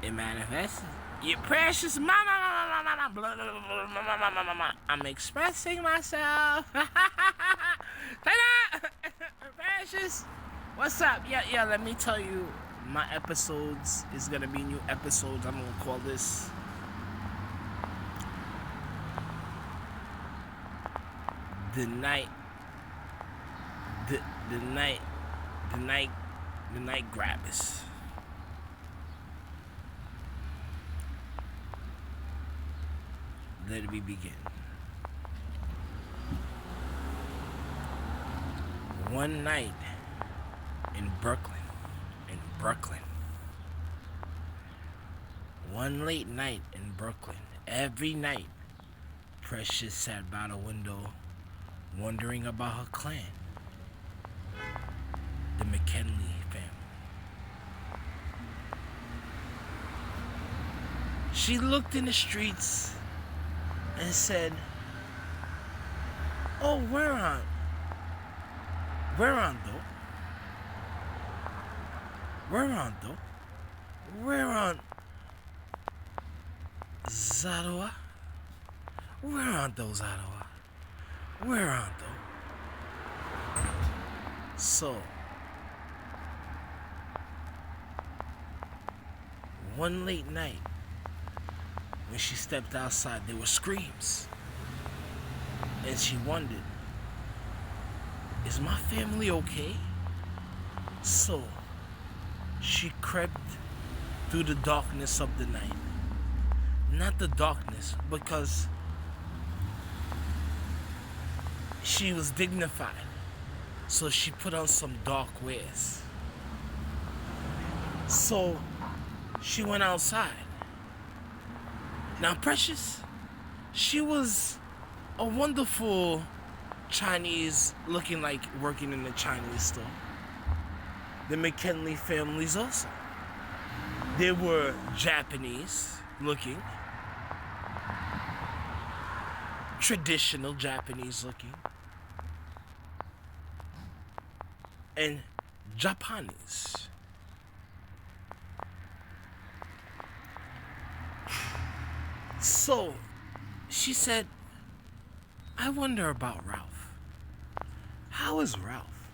It manifests. You precious mama. I'm expressing myself. Precious. What's up? Yeah, let me tell you, my episodes is gonna be new episodes. I'm gonna call this the night the night grabbers. Let me begin. One night in Brooklyn. One late night in Brooklyn. Every night, Precious sat by the window, wondering about her clan, the McKinley family. She looked in the streets and said, "Oh, where on though? Where on Zadawa? Where on those Zadawa? Where on though?" So, one late night, when she stepped outside, there were screams. And she wondered, is my family okay? So, she crept through the darkness of the night. Not the darkness, because she was dignified. So she put on some dark wares. So, she went outside. Now, Precious, she was a wonderful Chinese, looking like working in a Chinese store. The McKinley families also. They were Japanese looking. Traditional Japanese looking. And Japanese. So, she said, I wonder about Ralph. How is Ralph?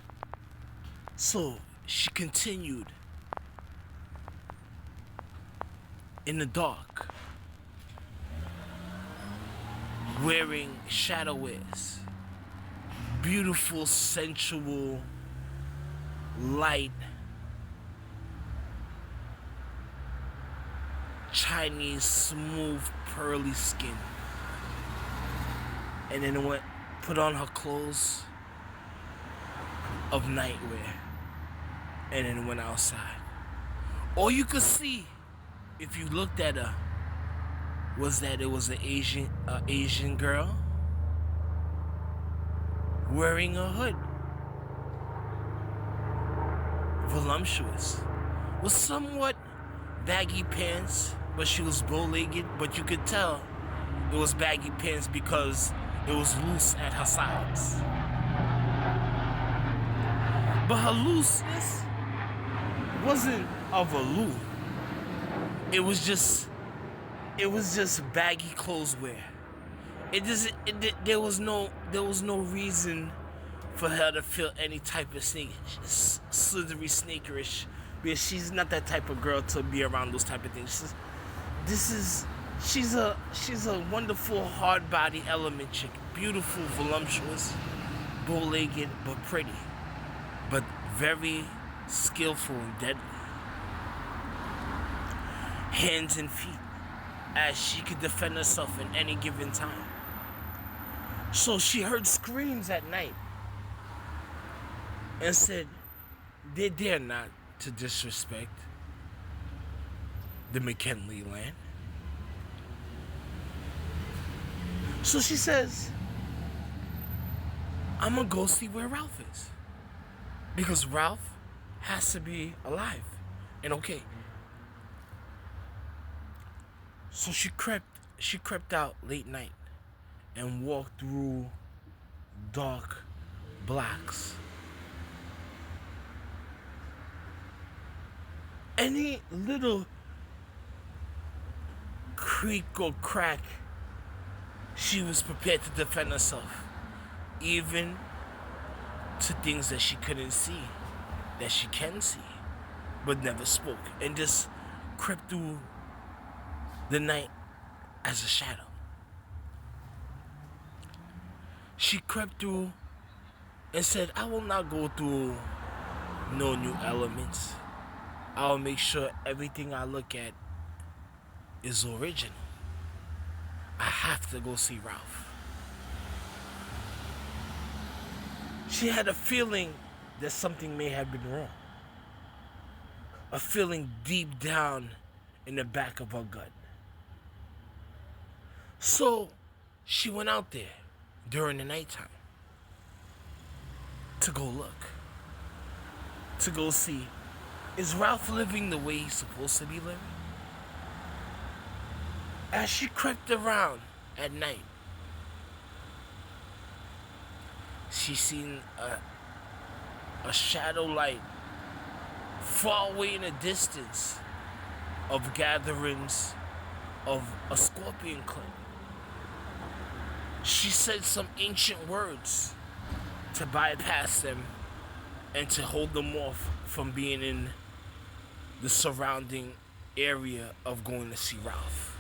So, she continued in the dark, wearing shadow wears, beautiful, sensual, light, Chinese, smooth, pearly skin. And then put on her clothes of nightwear, and then went outside. All you could see, if you looked at her, was that it was an Asian girl wearing a hood, voluptuous, with somewhat baggy pants, but she was bow-legged. But you could tell it was baggy pants because it was loose at her sides. But her looseness wasn't a velour. It was just baggy clothes wear. There was no reason for her to feel any type of slithery, sneakerish, because she's not that type of girl to be around those type of things. She's a wonderful hard body element chick, beautiful, voluptuous, bow-legged, but pretty, but very skillful and deadly. Hands and feet, as she could defend herself in any given time. So she heard screams at night and said, they dare not to disrespect the McKinley land. So she says, I'm gonna go see where Ralph is, because Ralph has to be alive and okay. So she crept out late night and walked through dark blocks. Any little creak or crack, she was prepared to defend herself, even to things that she couldn't see, that she can see, but never spoke, and just crept through the night as a shadow. She crept through and said, I will not go through no new elements. I'll make sure everything I look at is original. I have to go see Ralph. She had a feeling that something may have been wrong. A feeling deep down in the back of her gut. So she went out there during the nighttime to go look. To go see, is Ralph living the way he's supposed to be living? As she crept around at night, she seen a shadow light far away in the distance of gatherings of a scorpion clan. She said some ancient words to bypass them and to hold them off from being in the surrounding area of going to see Ralph.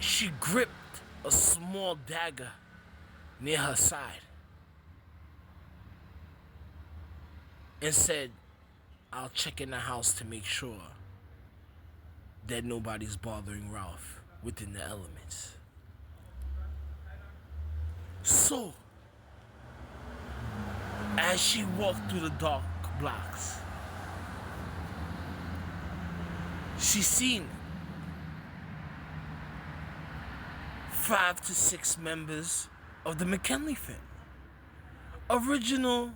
She gripped a small dagger near her side and said, I'll check in the house to make sure that nobody's bothering Ralph within the elements. So, as she walked through the dark blocks, she seen 5 to 6 members of the McKinley family. Original,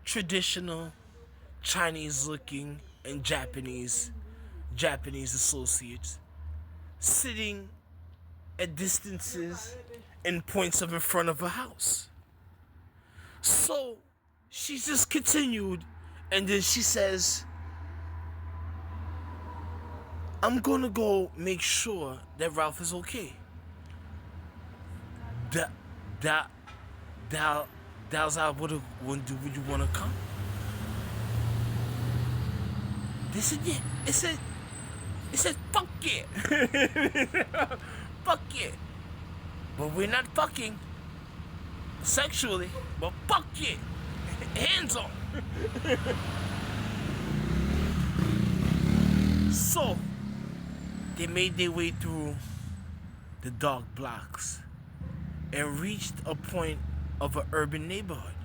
traditional, Chinese looking and Japanese associates sitting at distances and points of in front of a house. So she just continued, and then she says, I'm gonna go make sure that Ralph is okay. Would you wanna come? They said, yeah. It said, fuck yeah. Fuck yeah. But we're not fucking sexually, but fuck yeah. Hands on. So, they made their way through the dark blocks and reached a point of an urban neighborhood.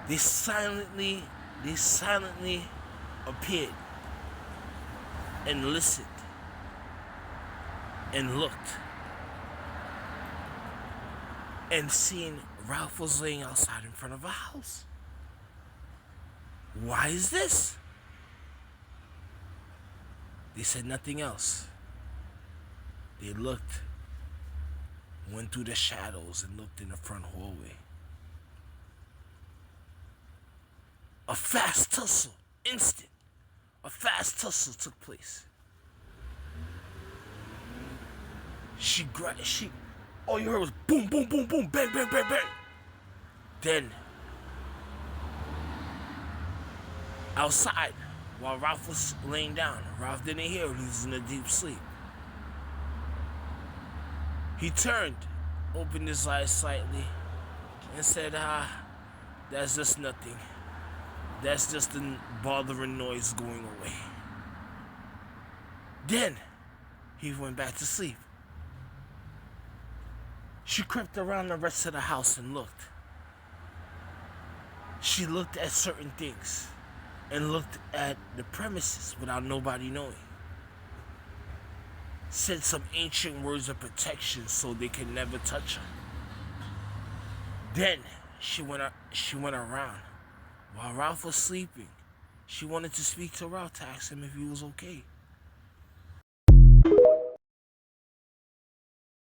They silently appeared and listened and looked and seen Ralph was laying outside in front of a house. Why is this? They said nothing else. They looked, went through the shadows and looked in the front hallway. A fast tussle took place. All you heard was boom, boom, boom, boom, bang, bang, bang, bang. Then, outside, while Ralph was laying down, Ralph didn't hear him, he was in a deep sleep. He turned, opened his eyes slightly, and said, that's just nothing. That's just the bothering noise going away. Then, he went back to sleep. She crept around the rest of the house and looked. She looked at certain things and looked at the premises without nobody knowing. Said some ancient words of protection so they could never touch her. Then she went around. While Ralph was sleeping, she wanted to speak to Ralph to ask him if he was okay.